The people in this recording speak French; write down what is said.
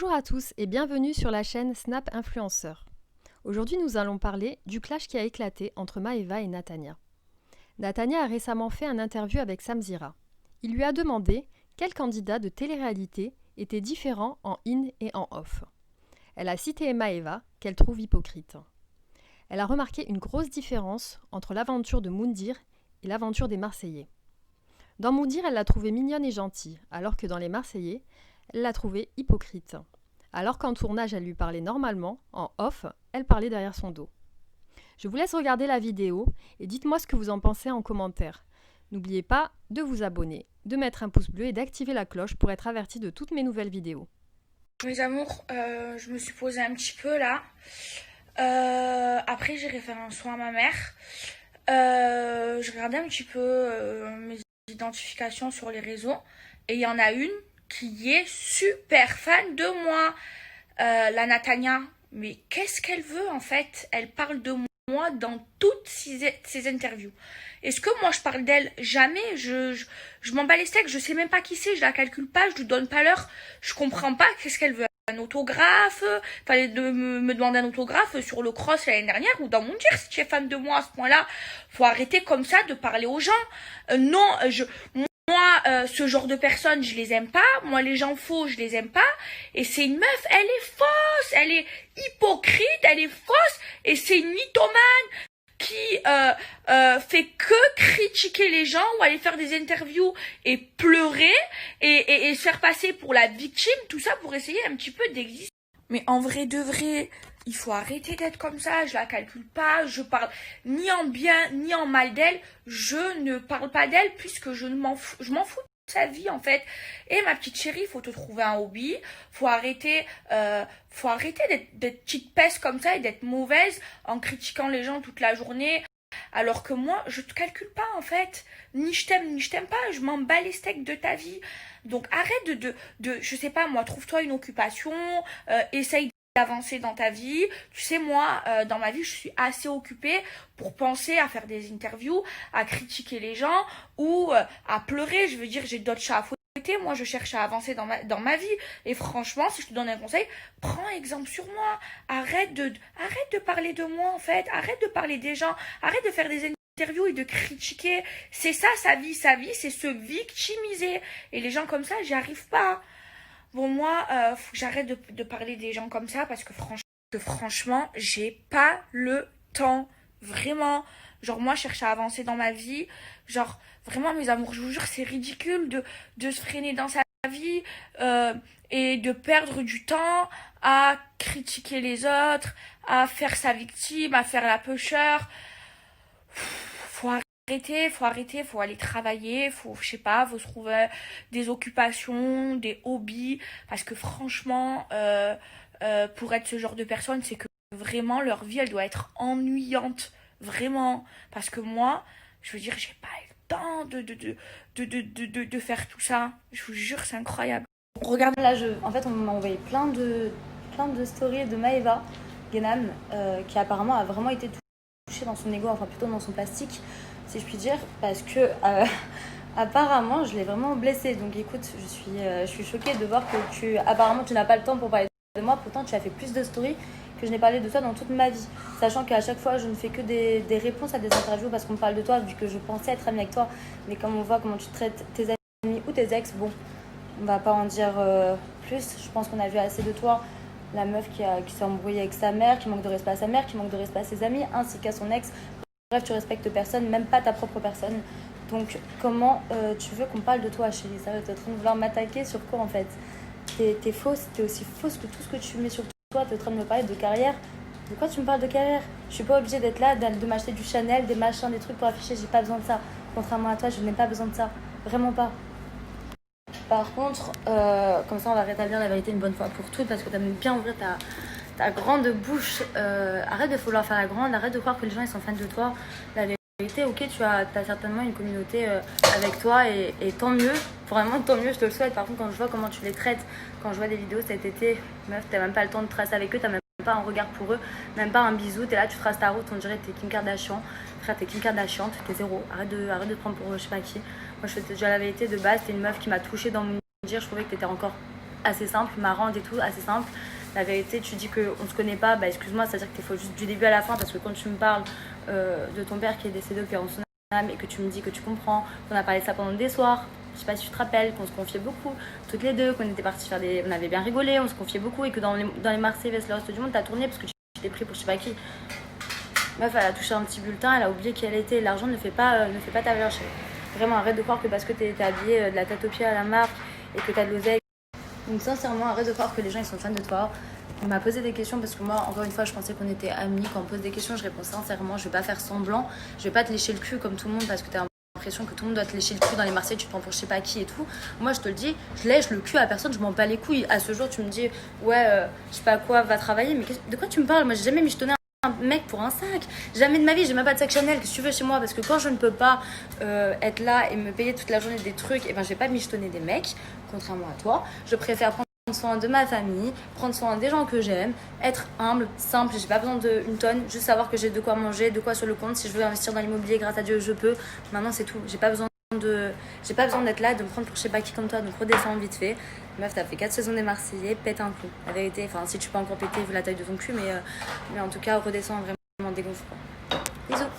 Bonjour à tous et bienvenue sur la chaîne Snap Influenceur. Aujourd'hui, nous allons parler du clash qui a éclaté entre Maeva et Nathania. Nathania a récemment fait un interview avec Samzira. Il lui a demandé quel candidat de télé-réalité était différent en in et en off. Elle a cité Maeva, qu'elle trouve hypocrite. Elle a remarqué une grosse différence entre l'aventure de Moundir et l'aventure des Marseillais. Dans Moundir, elle l'a trouvée mignonne et gentille, alors que dans les Marseillais, elle l'a trouvée hypocrite. Alors qu'en tournage, elle lui parlait normalement, en off, elle parlait derrière son dos. Je vous laisse regarder la vidéo et dites-moi ce que vous en pensez en commentaire. N'oubliez pas de vous abonner, de mettre un pouce bleu et d'activer la cloche pour être averti de toutes mes nouvelles vidéos. Mes amours, je me suis posée un petit peu là. Après, j'ai fait un soin à ma mère. Je regardais un petit peu mes identifications sur les réseaux. Et il y en a une qui est super fan de moi. La Nathania. Mais qu'est-ce qu'elle veut en fait? Elle parle de moi dans toutes ses interviews. Est-ce que moi je parle d'elle? Jamais. Je m'en bats les steaks. Je sais même pas qui c'est. Je la calcule pas. Je lui donne pas l'heure. Je comprends pas. Qu'est-ce qu'elle veut? Un autographe? Fallait me demander un autographe sur le cross l'année dernière ou dans mon dire si tu es fan de moi à ce point-là. Faut arrêter comme ça de parler aux gens. Non, moi, ce genre de personnes, je les aime pas. Moi, les gens faux, je les aime pas. Et c'est une meuf, elle est fausse, elle est hypocrite, elle est fausse. Et c'est une mythomane qui fait que critiquer les gens ou aller faire des interviews et pleurer et se faire passer pour la victime. Tout ça pour essayer un petit peu d'exister. Mais en vrai de vrai, il faut arrêter d'être comme ça. Je la calcule pas. Je parle ni en bien ni en mal d'elle. Je ne parle pas d'elle puisque je m'en fous de sa vie en fait. Et ma petite chérie, faut te trouver un hobby. Faut arrêter d'être petite peste comme ça et d'être mauvaise en critiquant les gens toute la journée. Alors que moi, je te calcule pas en fait. Ni je t'aime pas. Je m'en bats les steaks de ta vie. Donc arrête je sais pas moi, trouve-toi une occupation, essaye d'avancer dans ta vie. Tu sais, moi, dans ma vie, je suis assez occupée pour penser à faire des interviews, à critiquer les gens ou à pleurer. Je veux dire, j'ai d'autres chats à fouetter. Moi, je cherche à avancer dans ma vie. Et franchement, si je te donne un conseil, prends exemple sur moi. Arrête de parler de moi, en fait. Arrête de parler des gens. Arrête de faire des interviews et de critiquer. C'est ça, sa vie, c'est se victimiser. Et les gens comme ça, j'y arrive pas. Bon, moi, faut que j'arrête de parler des gens comme ça parce que franchement, j'ai pas le temps. Vraiment. Genre, moi, je cherche à avancer dans ma vie. Genre, vraiment, mes amours, je vous jure, c'est ridicule de se freiner dans sa vie et de perdre du temps à critiquer les autres, à faire sa victime, à faire la pêcheur. Faut arrêter, faut aller travailler, je sais pas, faut se trouver des occupations, des hobbies, parce que franchement, pour être ce genre de personne, c'est que vraiment leur vie, elle doit être ennuyante, vraiment, parce que moi, je veux dire, j'ai pas le temps de faire tout ça, je vous jure, c'est incroyable. Regarde là, en fait, on m'a envoyé plein de stories de Maeva Guénam, qui apparemment a vraiment été touchée dans son ego, enfin plutôt dans son plastique, si je puis dire, parce que apparemment je l'ai vraiment blessée. Donc écoute, je suis choquée de voir que apparemment tu n'as pas le temps pour parler de moi, pourtant tu as fait plus de stories que je n'ai parlé de toi dans toute ma vie, sachant qu'à chaque fois je ne fais que des réponses à des interviews parce qu'on me parle de toi, vu que je pensais être amie avec toi, mais comme on voit comment tu traites tes amis ou tes ex, bon, on va pas en dire plus. Je pense qu'on a vu assez de toi, la meuf qui s'est embrouillée avec sa mère, qui manque de respect à sa mère, qui manque de respect à ses amis, ainsi qu'à son ex. Bref, tu respectes personne, même pas ta propre personne. Donc comment tu veux qu'on parle de toi, chérie? Ça va, t'es en train de vouloir m'attaquer sur quoi en fait? T'es fausse, t'es aussi fausse que tout ce que tu mets sur toi. T'es en train de me parler de carrière. De quoi tu me parles de carrière? Je suis pas obligée d'être là, de m'acheter du Chanel, des machins, des trucs pour afficher. J'ai pas besoin de ça. Contrairement à toi, je n'ai pas besoin de ça. Vraiment pas. Par contre, comme ça on va rétablir la vérité une bonne fois pour toutes, parce que t'aimes bien ouvrir ta grande bouche. Arrête de vouloir faire la grande, arrête de croire que les gens ils sont fans de toi. La vérité, ok, tu as certainement une communauté avec toi et tant mieux, vraiment tant mieux, je te le souhaite. Par contre, quand je vois comment tu les traites, quand je vois des vidéos cet été, meuf, t'as même pas le temps de tracer avec eux, t'as même pas un regard pour eux, même pas un bisou, t'es là, tu traces ta route, on dirait que t'es Kim Kardashian. Frère, t'es Kim Kardashian, t'es zéro, arrête de prendre pour je sais pas qui. Moi, je te dis la vérité, de base, t'es une meuf qui m'a touchée dans mon dire, je trouvais que t'étais encore assez simple, marrante et tout, assez simple. La vérité, tu dis qu'on se connaît pas, bah excuse-moi, c'est-à-dire qu'il faut juste du début à la fin, parce que quand tu me parles de ton père qui est décédé, qui est en son âme, et que tu me dis que tu comprends, qu'on a parlé de ça pendant des soirs, je sais pas si tu te rappelles, qu'on se confiait beaucoup, toutes les deux, qu'on était partis faire des... On avait bien rigolé, on se confiait beaucoup, et que dans les Marseillais vs le reste du monde, t'as tourné parce que tu t'es pris pour je sais pas qui. Meuf, elle a touché un petit bulletin, elle a oublié qui elle était. L'argent ne fait pas ta valeur, chérie. Vraiment, arrête de croire que parce que t'es habillée de la tête aux pieds à la marque et que t'as de l'oseille. Donc sincèrement, arrête de croire que les gens ils sont fans de toi. On m'a posé des questions parce que moi, encore une fois, je pensais qu'on était amis. Quand on me pose des questions, je réponds sincèrement. Je vais pas faire semblant. Je vais pas te lécher le cul comme tout le monde parce que t'as l'impression que tout le monde doit te lécher le cul dans les Marseillais. Tu te prends pour je sais pas qui et tout. Moi, je te le dis, je lèche le cul à personne. Je m'en bats les couilles. À ce jour, tu me dis, ouais, je sais pas quoi, va travailler. Mais de quoi tu me parles? Moi, j'ai jamais michetonné un mec pour un sac. Jamais de ma vie. J'ai même pas de sac Chanel. Qu'est-ce que tu veux chez moi? Parce que quand je ne peux pas être là et me payer toute la journée des trucs, et ben, je vais pas michetonner des mecs. Contrairement à toi, je préfère prendre soin de ma famille, prendre soin des gens que j'aime, être humble, simple, j'ai pas besoin d'une tonne, juste savoir que j'ai de quoi manger, de quoi sur le compte. Si je veux investir dans l'immobilier, grâce à Dieu, je peux. Maintenant, c'est tout. J'ai pas besoin d'être là, de me prendre pour je sais pas qui comme toi, donc redescends vite fait. Meuf, t'as fait 4 saisons des Marseillais, pète un coup. La vérité, enfin, si tu peux encore péter vu la taille de ton cul, mais en tout cas, redescends vraiment dégonfle quoi. Bisous.